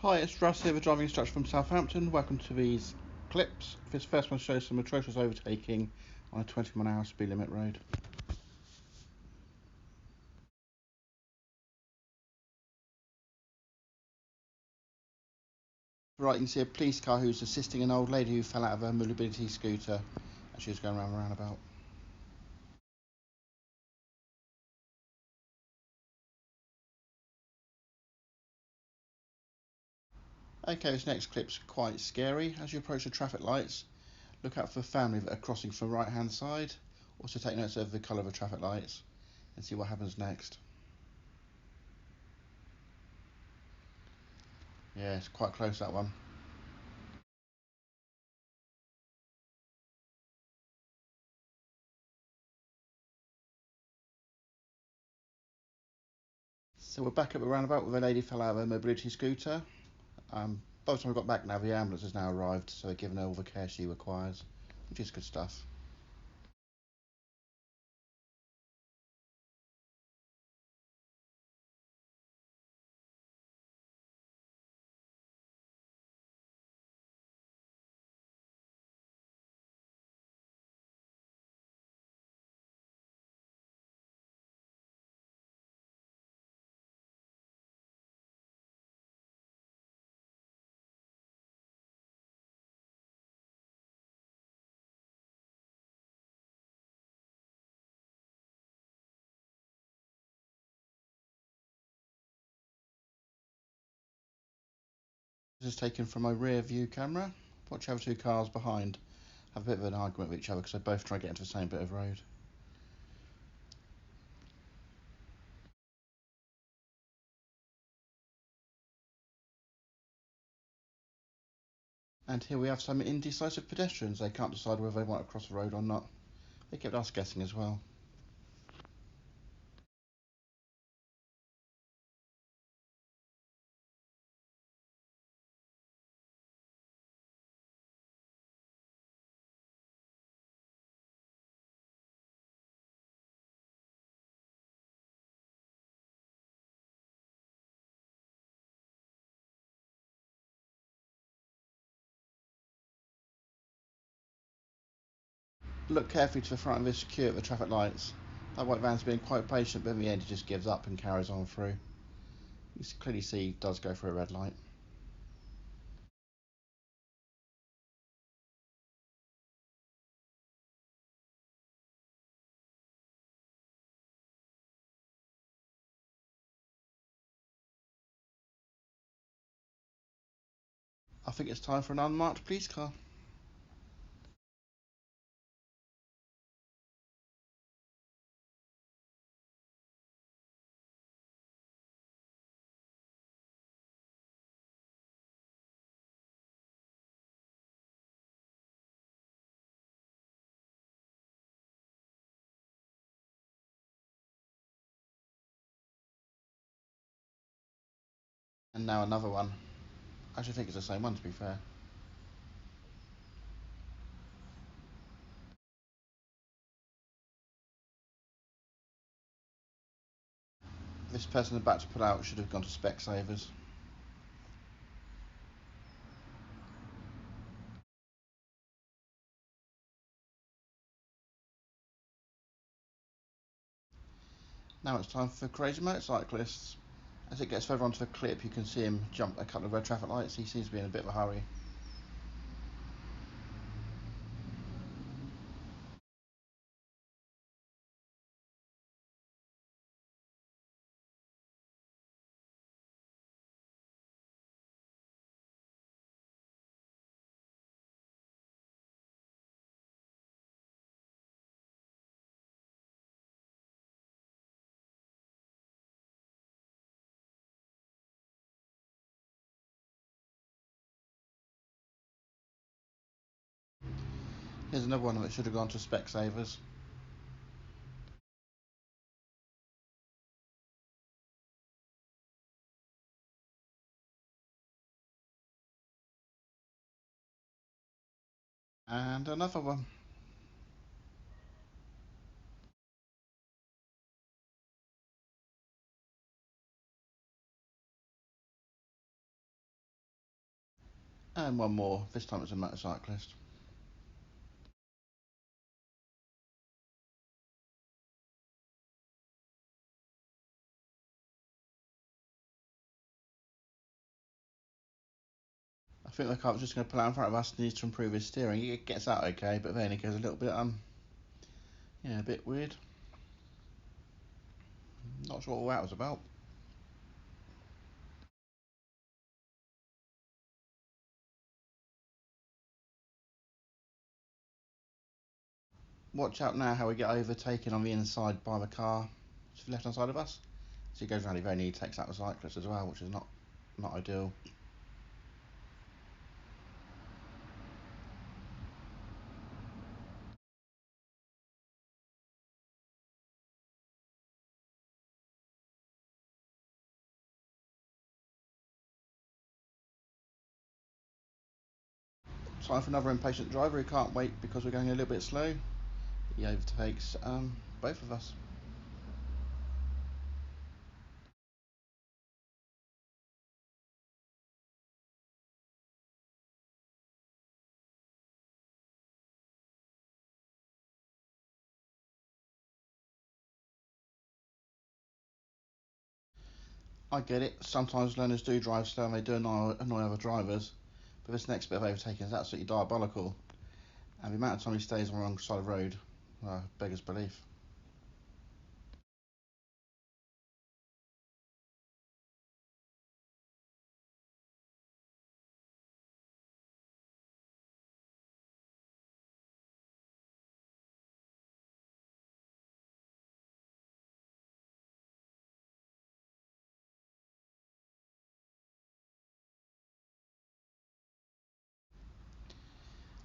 Hi, it's Russ here, the driving instructor from Southampton. Welcome to these clips. This first one shows some atrocious overtaking on a 20-mile-an-hour speed limit road. Right, you can see a police car who's assisting an old lady who fell out of her mobility scooter as she was going around the roundabout. Okay, this next clip's quite scary. As you approach the traffic lights, look out for the family that are crossing from the right hand side. Also take notes of the colour of the traffic lights and see what happens next. Yeah, it's quite close, that one. So we're back at the roundabout with a lady fell out of her mobility scooter. By the time we got back now, the ambulance has now arrived, so they're giving her all the care she requires, which is good stuff. This is taken from my rear view camera. Watch how the two cars behind have a bit of an argument with each other because they both try to get into the same bit of road. And here we have some indecisive pedestrians. They can't decide whether they want to cross the road or not. They kept us guessing as well. Look carefully to the front of this queue at the traffic lights. That white van's being quite patient, but in the end it just gives up and carries on through. You can clearly see it does go through a red light. I think it's time for an unmarked police car. And now another one. I actually think it's the same one, to be fair. This person about to pull out should have gone to Specsavers. Now it's time for crazy motorcyclists. As it gets further onto the clip, you can see him jump a couple of red traffic lights. He seems to be in a bit of a hurry. Here's another one that should have gone to Specsavers. And another one. And one more, this time it's a motorcyclist. I think the car was just going to pull out in front of us, needs to improve his steering. He gets out okay, but then he goes a little bit, yeah, a bit weird. Not sure what that was about. Watch out now how we get overtaken on the inside by the car to the left hand side of us. So he goes around, he very nearly takes out the cyclist as well, which is not ideal. Time for another impatient driver who can't wait because we're going a little bit slow. He overtakes both of us. I get it, sometimes learners do drive slow and they do annoy other drivers, but this next bit of overtaking is absolutely diabolical, and the amount of time he stays on the wrong side of the road beggars belief.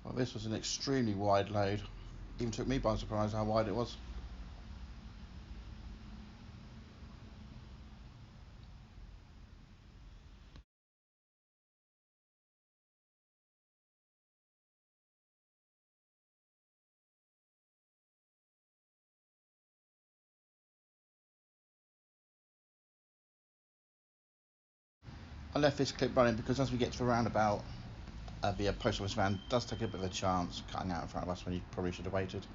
Well, this was an extremely wide load, even took me by surprise how wide it was. I left this clip running because as we get to the roundabout, the post office van does take a bit of a chance cutting out in front of us when he probably should have waited.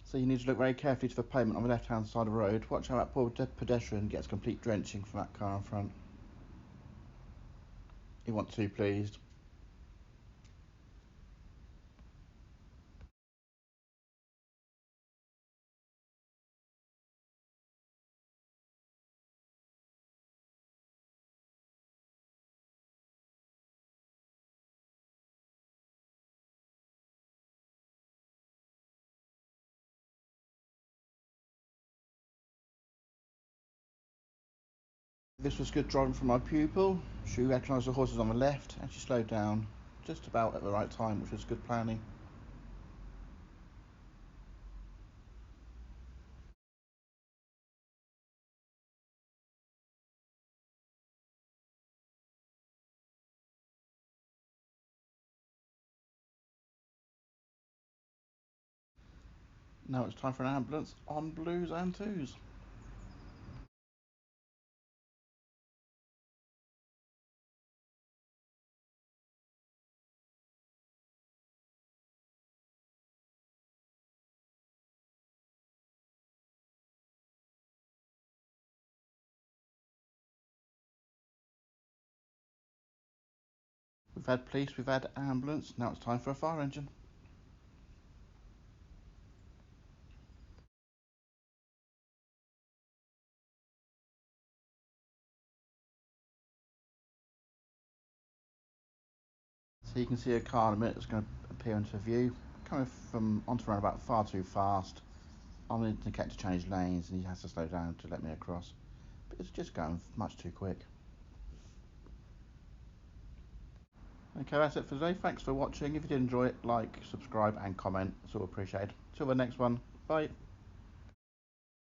So you need to look very carefully to the pavement on the left hand side of the road. Watch how that poor pedestrian gets complete drenching from that car in front. You want to, pleased. This was good driving from my pupil. She recognised the horses on the left and she slowed down just about at the right time, which was good planning. Now it's time for an ambulance on blues and twos. We've had police, we've had ambulance, now it's time for a fire engine. So you can see a car in a minute that's going to appear into view, coming from onto the roundabout far too fast. I'm going to indicate to change lanes and he has to slow down to let me across. But it's just going much too quick. Okay, that's it for today. Thanks for watching. If you did enjoy it, like, subscribe and comment. It's all appreciated. Till the next one. Bye.